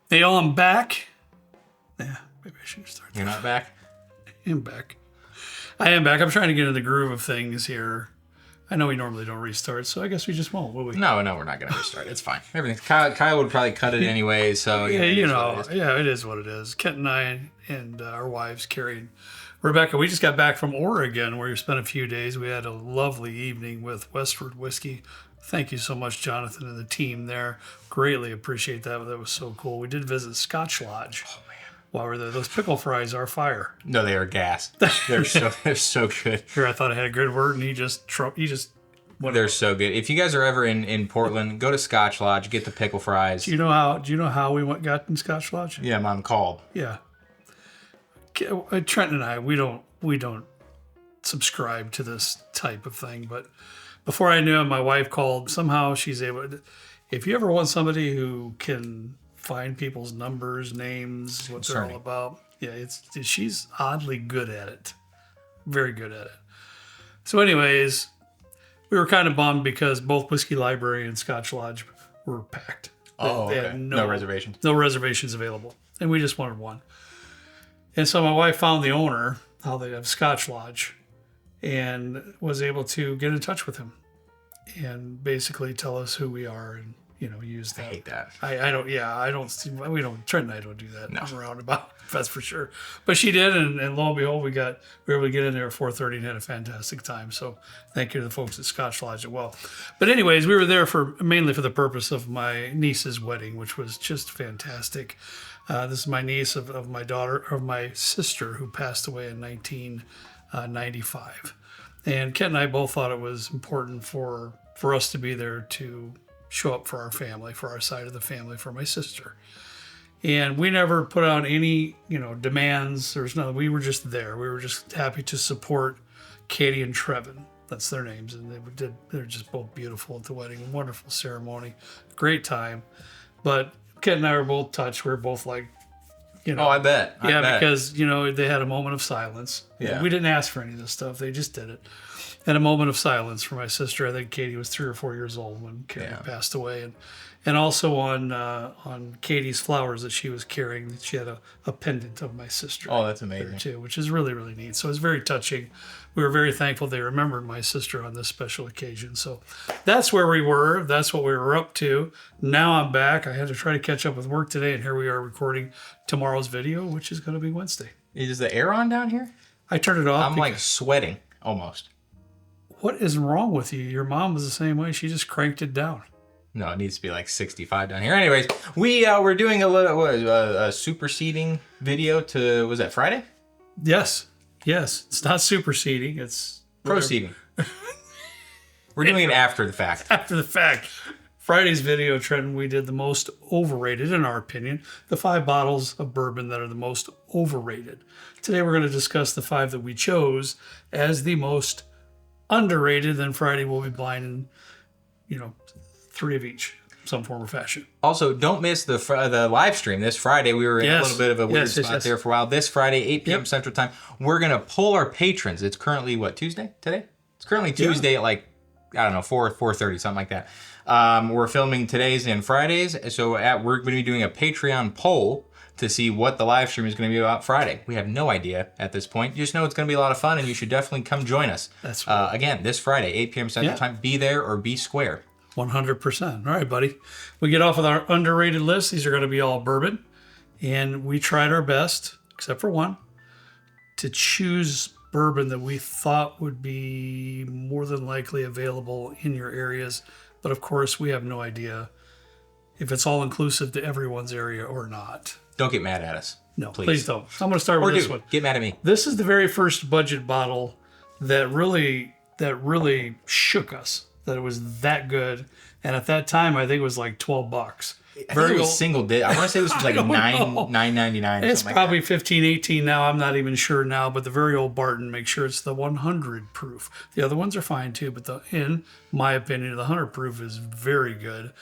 Hey, y'all, I'm back. Yeah, maybe I shouldn't start. You're not back? I am back. I am back. I'm trying to get in the groove of things here. I know we normally don't restart, so I guess we just won't, will we? No, we're not going to restart. It's fine. Everything. Kyle would probably cut it anyway, so... Yeah, it is what it is. Kent and I and our wives, Carrie and Rebecca, we just got back from Oregon, where we spent a few days. We had a lovely evening with Westford Whiskey. Thank you so much, Jonathan, and the team there. Greatly appreciate that. That was so cool. We did visit Scotch Lodge. Oh, man. While we were there. Those pickle fries are fire. No, they are gas. They're so good. Here, I thought I had a good word, and he just they're so good. If you guys are ever in Portland, go to Scotch Lodge, get the pickle fries. Do you know how we got in Scotch Lodge? Yeah, Mom called. Yeah. Trent and I, we don't subscribe to this type of thing, but before I knew it, my wife called. Somehow she's able to, if you ever want somebody who can find people's numbers, names, what they're all about, yeah, she's oddly good at it. Very good at it. So anyways, we were kind of bummed because both Whiskey Library and Scotch Lodge were packed. They had no reservations. No reservations available. And we just wanted one. And so my wife found the owner, how they have Scotch Lodge, and was able to get in touch with him and basically tell us who we are and, use that. I hate that. Trent and I don't do that. No. Roundabout, that's for sure. But she did, and lo and behold, we were able to get in there at 4:30 and had a fantastic time. So thank you to the folks at Scotch Lodge as well. But anyways, we were there mainly for the purpose of my niece's wedding, which was just fantastic. This is my niece of my sister who passed away in 1995. And Kent and I both thought it was important for us to be there to show up for our family, for our side of the family, for my sister. And we never put out any, demands. There was nothing. We were just there. We were just happy to support Katie and Trevin. That's their names. And they're just both beautiful at the wedding. Wonderful ceremony. Great time. But Kent and I were both touched. We were both like, Oh, I bet. Because, they had a moment of silence. Yeah. We didn't ask for any of this stuff. They just did it. And a moment of silence for my sister. I think Katie was 3 or 4 years old when Katie passed away. And also on Katie's flowers that she was carrying, she had a pendant of my sister. Oh, that's amazing. There too, which is really, really neat. So it was very touching. We were very thankful they remembered my sister on this special occasion. So that's where we were. That's what we were up to. Now I'm back. I had to try to catch up with work today, and here we are recording tomorrow's video, which is going to be Wednesday. Is the air on down here? I turned it off. I'm like sweating almost. What is wrong with you? Your mom was the same way. She just cranked it down. No, it needs to be like 65 down here. Anyways, we're doing a superseding video to, was that Friday? Yes. It's not superseding. It's proceeding. We're doing it after the fact. After the fact. Friday's video, Trent, we did the most overrated, in our opinion, the 5 bottles of bourbon that are the most overrated. Today we're going to discuss the 5 that we chose as the most underrated. Then Friday we'll be blinding, 3 of each, some form or fashion. Also, don't miss the live stream this Friday. We were in a little bit of a weird spot there for a while. This Friday, 8 p.m. Central Time, we're going to pull our patrons. It's currently, Tuesday today? It's currently Tuesday at 4:30, something like that. We're filming today's and Fridays, so we're going to be doing a Patreon poll to see what the live stream is going to be about Friday. We have no idea at this point. You just know it's going to be a lot of fun, and you should definitely come join us. That's right. Again, this Friday, 8 p.m. Central Time. Be there or be square. 100%. All right, buddy. We get off with our underrated list. These are going to be all bourbon. And we tried our best, except for one, to choose bourbon that we thought would be more than likely available in your areas. But of course, we have no idea if it's all inclusive to everyone's area or not. Don't get mad at us. No, please don't. I'm going to start with this one. Get mad at me. This is the very first budget bottle that really shook us. That it was that good, and at that time I think it was like $12. I think it was single digit. I want to say this was like $9.99. It's probably 15, 18 now. I'm not even sure now, but the very Old Barton, make sure it's the 100 proof. The other ones are fine too, but in my opinion, the 100 proof is very good,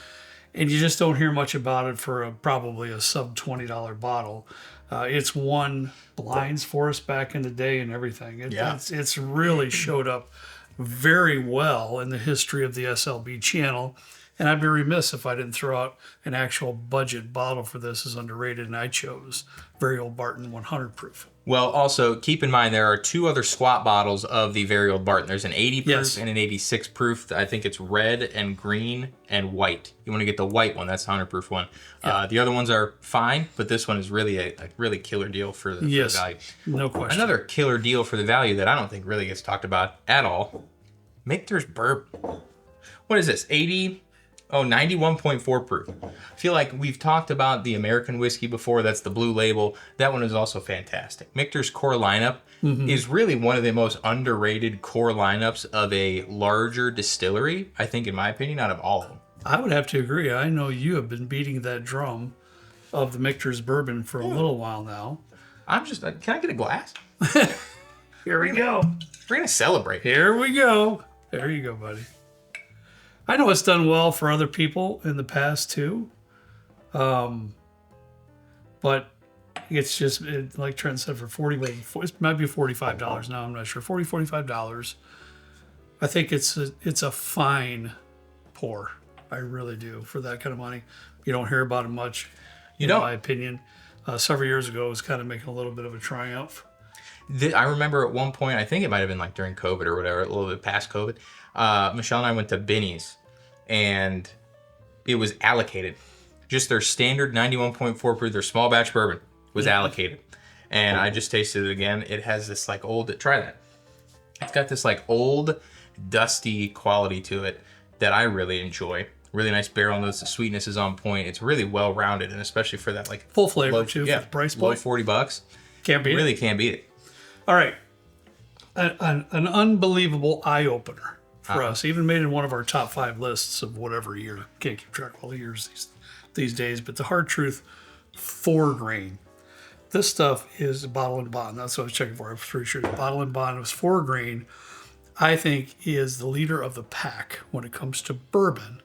and you just don't hear much about it for probably a sub $20 bottle. It's won blinds for us back in the day and everything. It's really showed up very well in the history of the SLB channel. And I'd be remiss if I didn't throw out an actual budget bottle for this as underrated, and I chose Very Old Barton 100 proof. Well, also keep in mind there are two other squat bottles of the Very Old Barton. There's an 80 proof and an 86 proof. I think it's red and green and white. You want to get the white one. That's the 100 proof one. Yeah. The other ones are fine, but this one is really a really killer deal for the value. No question. Another killer deal for the value that I don't think really gets talked about at all. Michter's bourbon. What is this? 91.4 proof. I feel like we've talked about the American whiskey before. That's the blue label. That one is also fantastic. Michter's core lineup is really one of the most underrated core lineups of a larger distillery, I think, in my opinion, out of all of them. I would have to agree. I know you have been beating that drum of the Michter's bourbon for a little while now. Can I get a glass? Here we go. We're going to celebrate. Here we go. There you go, buddy. I know it's done well for other people in the past too. But it's just, like Trent said, for it might be $45 now. I'm not sure. $45. I think it's a fine pour. I really do, for that kind of money. You don't hear about it much, in my opinion. Several years ago, it was kind of making a little bit of a triumph. I remember at one point, I think it might have been like during COVID or whatever, a little bit past COVID, Michelle and I went to Binny's, and it was allocated. Just their standard 91.4 proof, their small batch bourbon was allocated. And I just tasted it again. It has this like try that. It's got this like old, dusty quality to it that I really enjoy. Really nice barrel notes. The sweetness is on point. It's really well rounded, and especially for that like full flavor too. For the price point. Low $40. Can't beat it. Really can't beat it. All right. An unbelievable eye opener for us. Even made in one of our top 5 lists of whatever year. Can't keep track of all the years these days. But the Hard Truth 4-grain. This stuff is bottle and bond. That's what I was checking for. I was pretty sure bottle and bond was 4-grain. I think is the leader of the pack when it comes to bourbon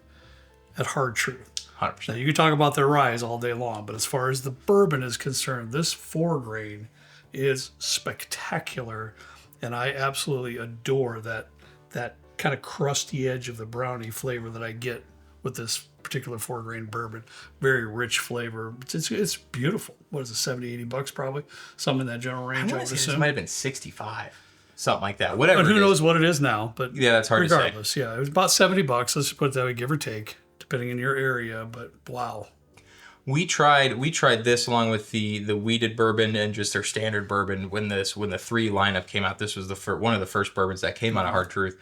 at Hard Truth. 100%. Now, you can talk about their rise all day long, but as far as the bourbon is concerned, this 4-grain is spectacular, and I absolutely adore that kind of crusty edge of the brownie flavor that I get with this particular 4-grain bourbon. Very rich flavor. It's beautiful. What is it, $70-$80 probably? Something in that general range, I would assume. It might have been 65, something like that. Whatever. But who knows what it is now? But yeah, that's hard to say. Regardless, yeah, it was about $70. Let's just put it that way, give or take, depending on your area. But wow. We tried this along with the wheated bourbon and just their standard bourbon when the 3 lineup came out. This was one of the first bourbons that came out of Hard Truth.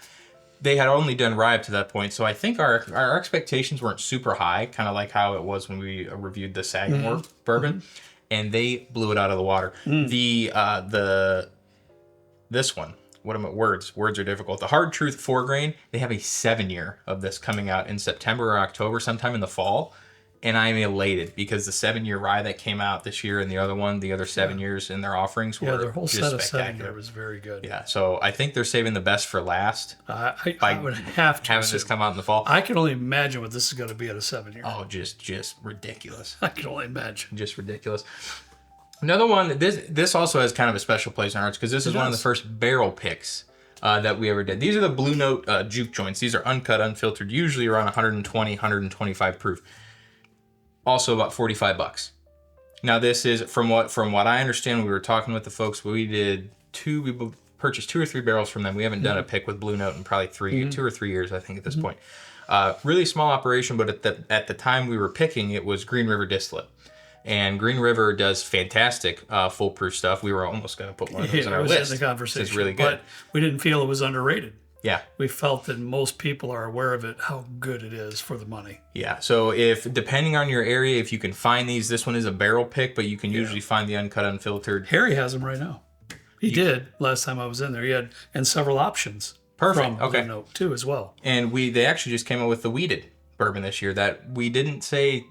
They had only done rye up to that point, so I think our expectations weren't super high, kind of like how it was when we reviewed the Sagamore bourbon, and they blew it out of the water. This one, words are difficult. The Hard Truth 4-grain, they have a 7-year of this coming out in September or October, sometime in the fall. And I'm elated because the 7-year rye that came out this year and the other 7 years in their offerings were their whole just set of spectacular. 7 was very good. Yeah, so I think they're saving the best for last. I would have to having this come out in the fall. I can only imagine what this is going to be at a 7-year. Oh, just ridiculous. I can only imagine. Just ridiculous. Another one. This also has kind of a special place in our hearts because this is one of the first barrel picks that we ever did. These are the Blue Note juke joints. These are uncut, unfiltered, usually around 120, 125 proof. Also about $45. Now this is from what I understand. We were talking with the folks. We purchased 2 or 3 barrels from them. We haven't done a pick with Blue Note in probably 2 or 3 years, I think, at this point. Really small operation, but at the time we were picking, it was Green River Distillate. And Green River does fantastic foolproof stuff. We were almost going to put one of those on our list. In the conversation. It's really good. But we didn't feel it was underrated. Yeah. We felt that most people are aware of it, how good it is for the money. Yeah. So depending on your area, if you can find these, this one is a barrel pick, but you can usually find the uncut, unfiltered. Harry has them right now. He did last time I was in there. He had several options. Perfect. From Blue Note too as well. And they actually just came out with the wheated bourbon this year that we didn't say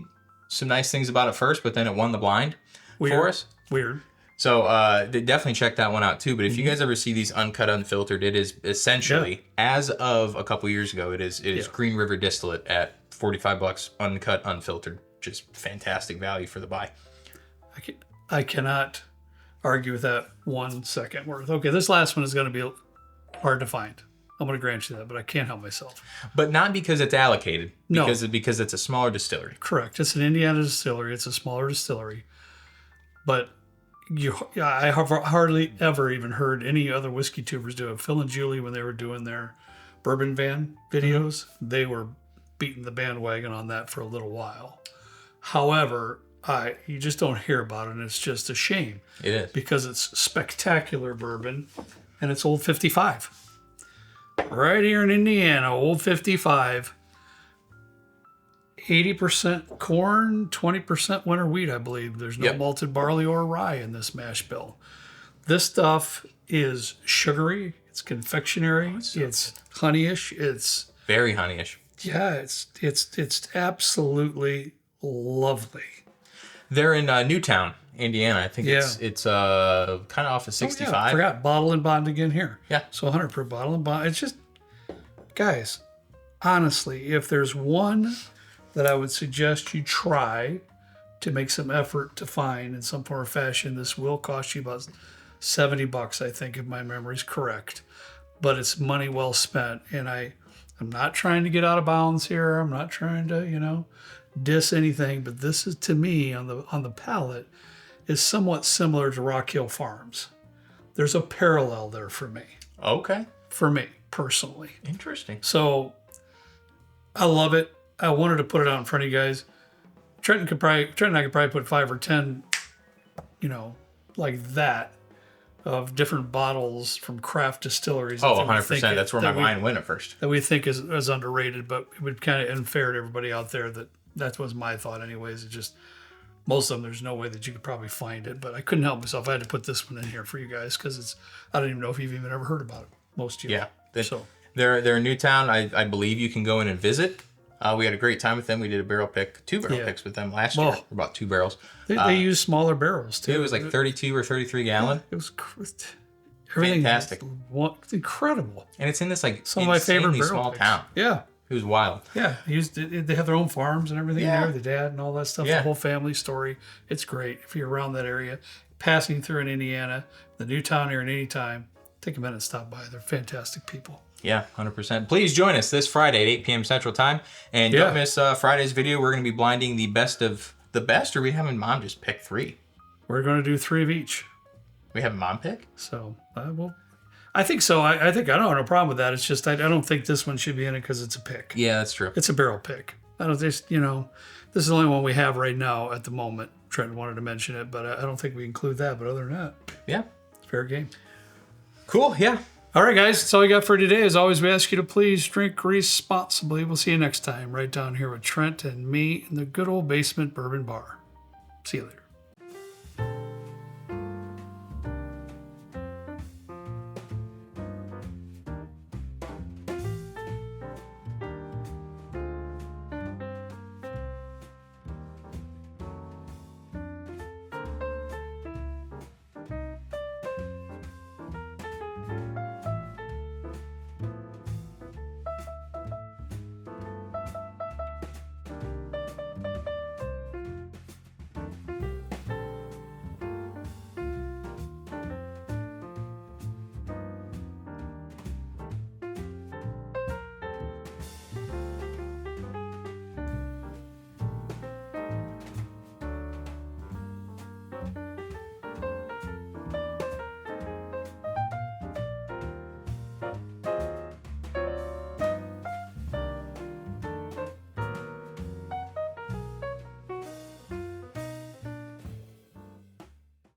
some nice things about at first, but then it won the blind for us. Weird. So definitely check that one out too. But if you guys ever see these uncut, unfiltered, it is essentially, as of a couple years ago, it is Green River Distillate at $45, uncut, unfiltered. Just fantastic value for the buy. I cannot argue with that 1 second worth. Okay, this last one is going to be hard to find. I'm going to grant you that, but I can't help myself. But not because it's allocated. No. Because it's a smaller distillery. Correct. It's an Indiana distillery. It's a smaller distillery. But I have hardly ever even heard any other whiskey tubers do it. Phil and Julie, when they were doing their bourbon van videos, they were beating the bandwagon on that for a little while. However, you just don't hear about it, and it's just a shame. It is. Because it's spectacular bourbon, and it's Old 55. Right here in Indiana, Old 55. 80% corn, 20% winter wheat, I believe. There's no malted barley or rye in this mash bill. This stuff is sugary. It's confectionery. It's honeyish. It's very honeyish. Yeah, it's absolutely lovely. They're in Newtown, Indiana. I think it's kind of off of 65. I forgot bottle and bond again here. Yeah. So 100 proof bottle and bond. It's just, guys, honestly, if there's one that I would suggest you try to make some effort to find in some form or fashion, this will cost you about $70, I think, if my memory is correct. But it's money well spent. And I'm not trying to get out of bounds here. I'm not trying to, diss anything. But this is, to me, on the palate, is somewhat similar to Rock Hill Farms. There's a parallel there for me. Okay. For me, personally. Interesting. So, I love it. I wanted to put it out in front of you guys. Trent and I could probably put 5 or 10, like that, of different bottles from craft distilleries. Oh, 100%. That's where my mind went at first. That we think is underrated, but it would kind of unfair to everybody out there that was my thought anyways. It just, most of them, there's no way that you could probably find it, but I couldn't help myself. I had to put this one in here for you guys because I don't even know if you've even ever heard about it. Most of you. Yeah. They're in Newtown. I believe you can go in and visit. We had a great time with them. We did two barrel picks with them last year. About 2 barrels. They use smaller barrels too. It was like 32 or 33 gallon. It was everything fantastic. It's incredible. And it's in this some of my favorite barrel small picks. town. Yeah. It was wild. Yeah. They have their own farms and everything there. The dad and all that stuff. Yeah. The whole family story. It's great if you're around that area. Passing through in Indiana, the Newtown area, any time, take a minute and stop by. They're fantastic people. Yeah, 100%. Please join us this Friday at 8 p.m. Central Time. And don't miss Friday's video. We're going to be blinding the best of the best, or we having Mom just pick 3? We're going to do 3 of each. We have Mom pick? So, I think so. I think I don't have no problem with that. It's just I don't think this one should be in it because it's a pick. Yeah, that's true. It's a barrel pick. I don't just, this is the only one we have right now at the moment. Trent wanted to mention it, but I don't think we include that. But other than that, fair game. Cool, yeah. All right, guys, that's all we got for today. As always, we ask you to please drink responsibly. We'll see you next time right down here with Trent and me in the good old basement bourbon bar. See you later.